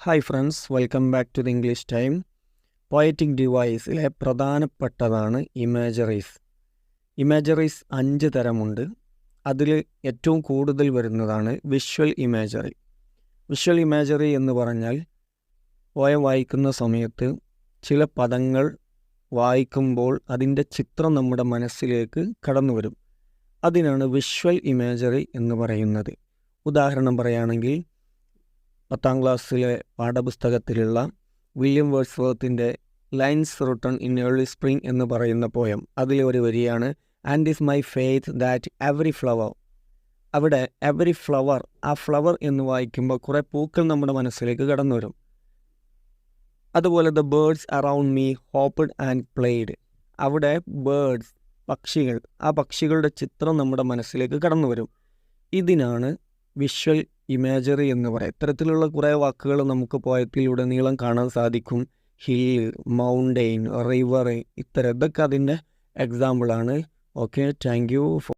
Hi friends, welcome back to the English time. Poetic ഡിവൈസിലെ പ്രധാനപ്പെട്ടതാണ് imageries. Imageries 5 തരമുണ്ട്. അതിൽ ഏറ്റവും കൂടുതൽ വരുന്നതാണ് വിഷ്വൽ ഇമേജറി. വിഷ്വൽ ഇമേജറി എന്ന് പറഞ്ഞാൽ പോയം വായിക്കുന്ന സമയത്ത് ചില പദങ്ങൾ വായിക്കുമ്പോൾ അതിൻ്റെ ചിത്രം നമ്മുടെ മനസ്സിലേക്ക് കടന്നു വരും. അതിനാണ് വിഷ്വൽ ഇമേജറി എന്ന് പറയുന്നത്. ഉദാഹരണം പറയുകയാണെങ്കിൽ 10ാം ക്ലാസ്സിലെ പാഠപുസ്തകത്തിലുള്ള വില്യം വേർഡ്സ്വർത്തിൻ്റെ lines written in early spring എന്ന് പറയുന്ന പോയം. അതിലെ ഒരു വരിയാണ് and is my faith that every flower. അവിടെ എവറി ഫ്ലവർ, ആ ഫ്ലവർ എന്ന് വായിക്കുമ്പോൾ കുറേ പൂക്കൾ നമ്മുടെ മനസ്സിലേക്ക് കടന്നു വരും. അതുപോലെ the birds around me hopped and played. അവിടെ ബേർഡ്സ്, പക്ഷികൾ, ആ പക്ഷികളുടെ ചിത്രം നമ്മുടെ മനസ്സിലേക്ക് കടന്നു വരും. ഇതിനാണ് വിഷ്വൽ ഇമേജറി എന്ന് പറയാം. ഇത്തരത്തിലുള്ള കുറേ വാക്കുകൾ നമുക്ക് പോയത്തിലൂടെ നീളം കാണാൻ സാധിക്കും. ഹിൽ, മൗണ്ടെയിൻ, റിവർ, ഇതൊക്കെ അതിൻ്റെ എക്സാമ്പിളാണ്. Okay, thank you.